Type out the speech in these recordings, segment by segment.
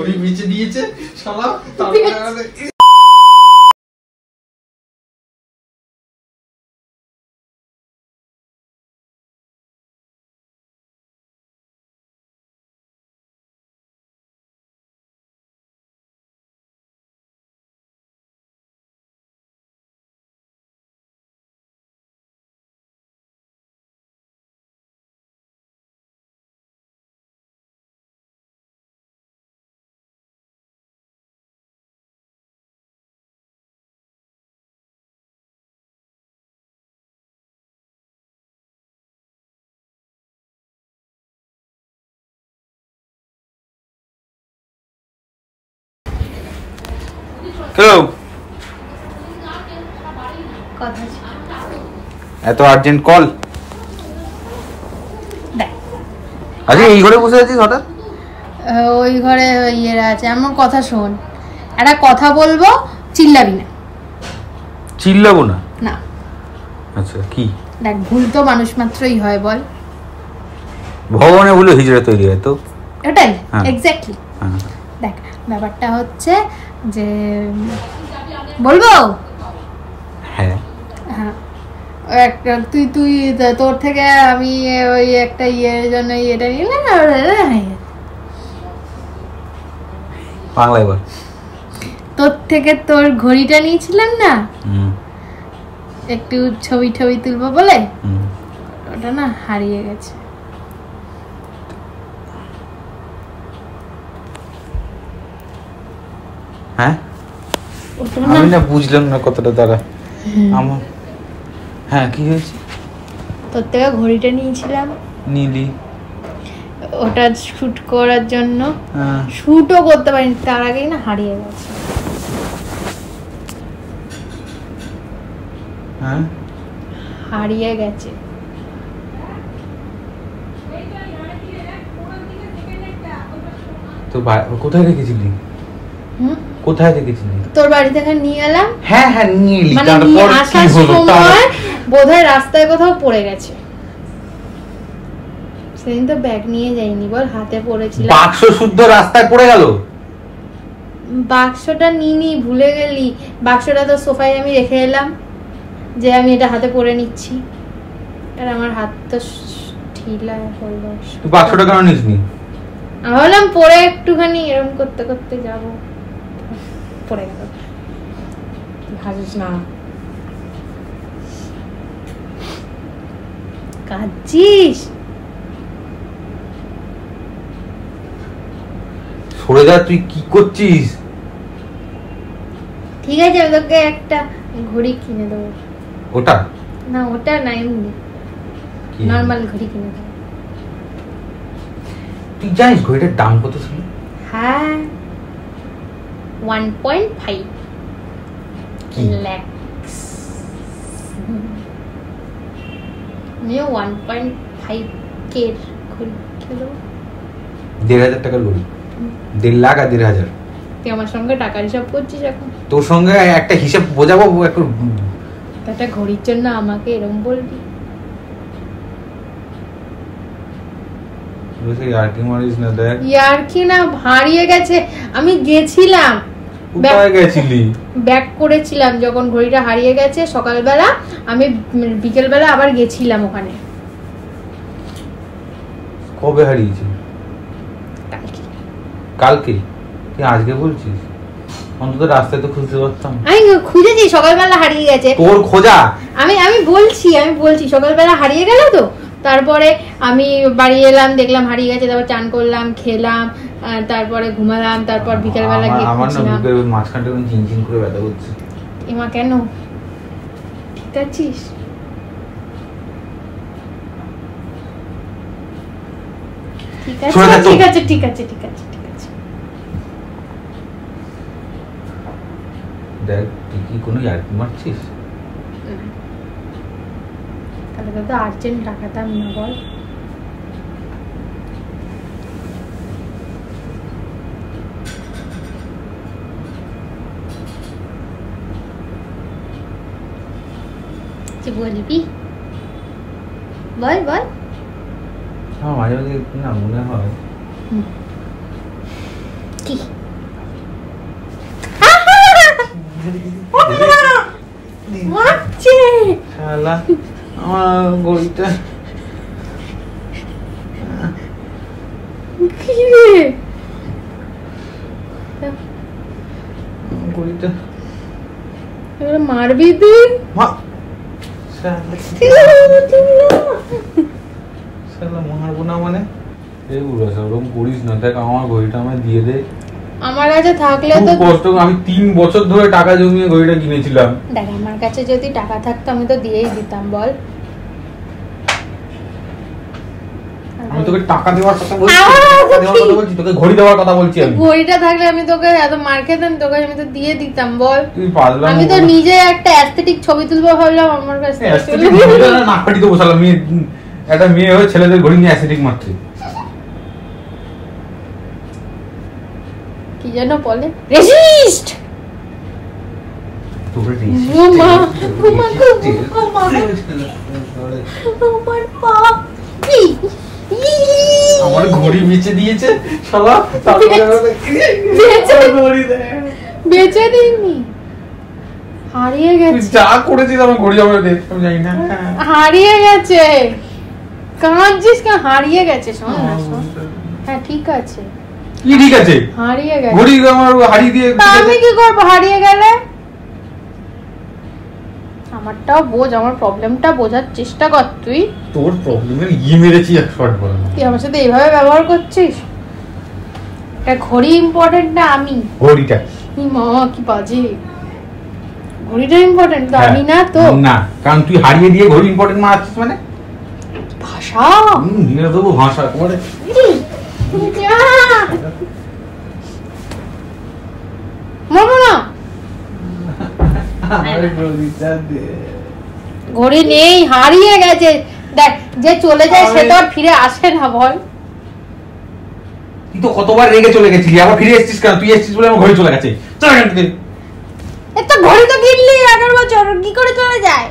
ঘড়ি বেঁচে দিয়েছে শালা। হ্যালো, এত আর্জেন্ট কল? আজকে এই ঘরে বসে আছিস হঠাৎ? ওই ঘরে ইয়েরা আছে। আমার কথা শোন, একটা কথা বলবো, চিল্লাবি না। চিল্লাবো না? না। আচ্ছা, কি? দেখ, ভুল তো মানুষ মাত্রই হয়, বল। ভগবানে ভুলে হিজড়া তৈরি হয় তো। এটাই এক্স্যাক্টলি। দেখ, ব্যাপারটা হচ্ছে যে বলবো। হ্যাঁ হ্যাঁ, একটা তুই তোর থেকে আমি ওই একটা ইয়ের জন্য এটা নিলাম না, বাংলায় বল। তোর থেকে তোর ঘড়িটা নিয়েছিলাম না, একটু ছবি তুলবো বলে, ওটা না হারিয়ে গেছে। হ্যাঁ, আমি না বুঝলাম না কতটা দ্বারা আমার। হ্যাঁ, কি হয়েছে? তোর থেকে ঘড়িটা নিয়েছিলাম, নীলি, ওটা শুট করার জন্য। শুটও করতে পারিনি, তার আগেই না হারিয়ে গেছে। হ্যাঁ, হারিয়ে গেছে। তো কোথায় রেখেছিলি? কোথায় রেখেছিলি? তোর বাড়ি থেকে নিয়ে এলাম। হ্যাঁ হ্যাঁ, নিয়ে এলি। তারপর কি হলো? বোধহয় রাস্তায় কোথাও পড়ে গেছে। সেদিন তো ব্যাগ নিয়ে যাইনি, বল, হাতে পড়েছিল। বাক্স শুদ্ধ রাস্তায় পড়ে গেল? বাক্সটা নিনি, ভুলে গেলি। বাক্সটা তো সোফায় আমি রেখে এলাম, যে আমি এটা হাতে পরে নিচ্ছি। আর আমার হাত তো ঢিলা হলো। তুই বাক্সটা কেন নিসনি? আমি ভাবলাম পরে একটুখানি এরকম করতে করতে যাব, পড়ে গেল। ভাবিস না, কাঁদছিস? সরে যা, তুই কি করছিস? ঠিক আছে, আমি তোকে একটা ঘড়ি কিনে দেবো। ওটা না, ওটা না, এমনি নরমাল ঘড়ি কিনে দেবো। তুই জানিস ঘড়িটার দাম কত ছিল? হ্যাঁ, 1.5 লাখ। আমিও 1.5 কে ঘড়ি কিনে দেবো। 1,500 টাকার ঘড়ি? 1.5 লাখ আর 1,500? তুই আমার সঙ্গে টাকার হিসাব করছিস এখন? তোর সঙ্গে একটা হিসাব বোঝাবো একটু। একটা ঘড়ির জন্য আমাকে এরকম বলবি? ইয়ার্কি মারিস না। দেখ, ইয়ার্কি না, হারিয়ে গেছে। আমি গেছিলাম, কোথায় গেছিলি? ব্যাক করেছিলাম যখন ঘড়িটা হারিয়ে গেছে সকালবেলা, আমি বিকেলবেলা আবার গেছিলাম ওখানে। কবে হারিয়েছে? কালকে? তুই আজকে বলছিস? অন্তত রাস্তায় তো খুঁজতে পারতাম। আমি খুঁজেছি, সকালবেলা হারিয়ে গেছে। তোর খোঁজা? আমি বলছি সকালবেলা হারিয়ে গেল তো। তারপরে আমি বাড়ি এলাম, দেখলাম হারিয়ে গেছে। তারপর চান করলাম, খেলাম, তারপরে ঘুমালাম। তারপর বিকেলবেলা গিয়ে খুঁজছিলাম। আমার না বুকের মাঝখানটা চিনচিন করে ব্যথা করছে। এমা, কেন? ঠিক আছিস? ঠিক আছে। দেখ, তুই কি কোনো ইয়ার্কি মারছিস? তাহলে তো আর্জেন্ট টাকাটা আমি না, বল। কি বলবি? বল। মাঝে মাঝে না মনে হয় কি মারছে শালা আমার ঘড়িটা কি রে ঘড়িটা এবারে মারবি তুই মা শালা মারবো না মানে এই বুড়া ওরকম করিস না দেখ আমার ঘড়িটা আমায় দিয়ে দে আমার কাছে থাকলে তো খুব কষ্ট আমি 3 বছর ধরে টাকা জমিয়ে ঘড়িটা কিনেছিলাম দেখ আমার কাছে যদি টাকা থাকতো আমি তো দিয়েই দিতাম বল আমি তোকে টাকা দেওয়ার কথা বলছি টাকা দেওয়ার কথা বলছি তোকে ঘড়ি দেওয়ার কথা বলছি আমি ঘড়িটা থাকলে আমি তোকে এত মার খেতাম তোকে আমি তো দিয়ে দিতাম বল তুই পাগলা আমি তো নিজে একটা অ্যাস্থেটিক ছবি তুলবো ভাবলাম আমার কাছে অ্যাস্থেটিক নাকপাটি তো বসালাম মেয়ে একটা মেয়ে হয়ে ছেলেদের ঘড়ি নিয়ে অ্যাস্থেটিক মারছে কি যেন বলে রেজিস্ট তোরে মামা মামা আমার পা আমার ঘড়ি বেচে দিয়েছে শালা তারপরে ঘড়ি দে বেচে দিইনি হারিয়ে তুই গেছে যা করেছিস আমার ঘড়ি আমার দে আমি জানি না হারিয়ে গেছে কাঁদছিস কেন হারিয়ে গেছে শোন না শোন হ্যাঁ ঠিক আছে কি ঠিক আছে হারিয়ে গেছে ঘড়ি আমার হারিয়ে দিয়ে তা আমি কি করবো হারিয়ে গেলে আমারটাও বোঝ আমার প্রবলেমটা বোঝার চেষ্টা কর তুই তোর প্রবলেমের মেরেছি 100 বল তুই আমার সাথে এইভাবে ব্যবহার করছিস এটা ঘড়ি ইম্পর্টেন্ট না আমি ঘড়িটা মা কি বাজে ঘড়িটা ইম্পর্টেন্ট তো আমি না তো না কারণ তুই হারিয়ে দিয়ে ঘড়ি ইম্পর্টেন্ট মারছিস মানে ভাষা নিয়ে দেবো ভাষা করে মারবো না ঘড়ি নেই হারিয়ে গেছে দেখ যে চলে যায় সে তো আর ফিরে আসে না বল তুই তো কতবার রেগে চলে গেছিলি আবার ফিরে এসেছিস কেন তুই এসেছিস বলে আমার ঘড়ি চলে গেছে চল এখান থেকে এত ঘড়ি তো কিনলি আগের বছর কি করে চলে যায়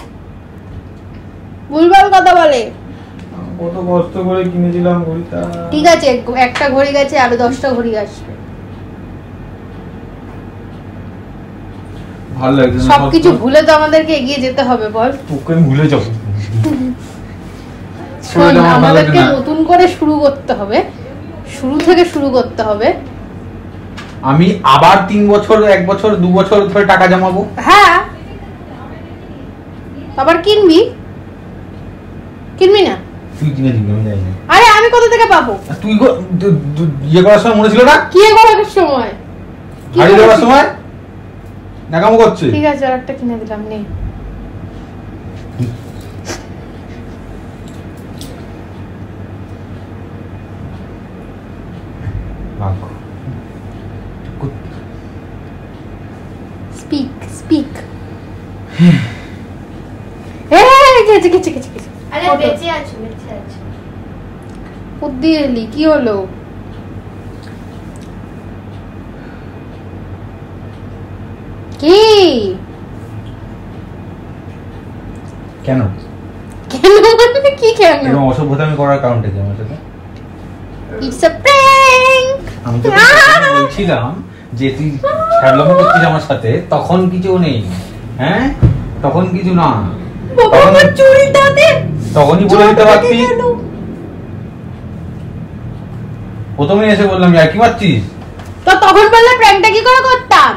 ভুলভাল কথা বলে কত কষ্ট করে কিনেছিলাম ঘড়িটা ঠিক আছে একটা ঘড়ি গেছে আরো 10টা ঘড়ি আসবে ভালো লাগছে না সবকিছু ভুলে তো আমাদেরকে এগিয়ে যেতে হবে বল তোকে আমি ভুলে যাব শোন, আমাদেরকে নতুন করে শুরু করতে হবে শুরু থেকে শুরু করতে হবে আমি আবার 3 বছর 1 বছর 2 বছর ধরে টাকা জমাবো হ্যাঁ আবার কিনবি না তুই কিনে দিবি আমি জানি না আরে আমি কোথা থেকে পাবো তুই ইয়ে করার সময় মনে ছিল না কি করার সময় হাড়ি দেওয়ার সময় নাকামো করছে ঠিক আছে আর একটা কিনে দিলাম নেই স্পিক আরে বেঁচে আছো বুদ্ধি এলি কি হলো কি কেন কেন মানে কি কেন এরকম অসভ্যতা আমি করার কারণটা কি আমার সাথে ইটস আ প্র্যাঙ্ক আমি তো বলছিলাম যে তুই খেলাম করছিস আমার সাথে তখন কিছু নেই হ্যাঁ তখন কিছু না বাবা আমার চুলটা দে তখনই বলে দিতে পারতি প্রথমে এসে বললাম আর কি মারছিস তো তখন বললে প্র্যাঙ্কটা কি করে করতাম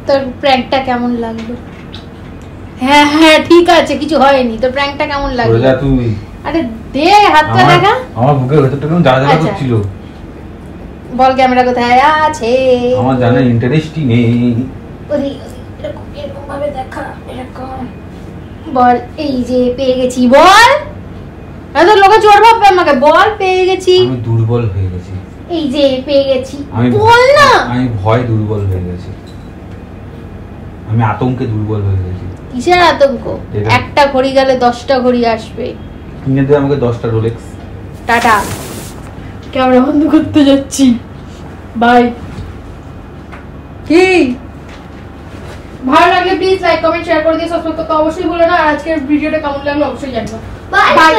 তোর প্র্যাঙ্কটা কেমন লাগলো হ্যাঁ হ্যাঁ ঠিক আছে কিছু হয়নি তোর প্র্যাঙ্কটা কেমন লাগলো যা তুই আরে দে হাতটা দেখা আমার বুকের ভেতরটা কেমন জ্বালা জ্বালা করছিল বল ক্যামেরা কোথায় আছে আমার জানার ইন্টারেস্টই নেই ওরে এরকম এরকম ভাবে দেখা এরকম বল এই যে পেয়ে গেছি বল এত লোকে চোর ভাববে আমাকে বল পেয়ে গেছি আমি দুর্বল হয়ে গেছি এই যে পেয়ে গেছি আমি বল না আমি ভয় দুর্বল হয়ে গেছি আমি আতঙ্কে দুর্বল হয়ে গেছি কিসের আতঙ্ক একটা ঘড়ি গেলে 10টা ঘড়ি আসবে কিনে দে আমাকে 10টা রোলেক্স টাটা ক্যামেরা বন্ধ করতে যাচ্ছি বাই কি ভালো লাগলে প্লিজ লাইক কমেন্ট শেয়ার করে দিয়ে সাবস্ক্রাইব করতে অবশ্যই ভুলো না। আর আজকের ভিডিওটা কেমন লাগলো অবশ্যই জানাবে। Bye bye.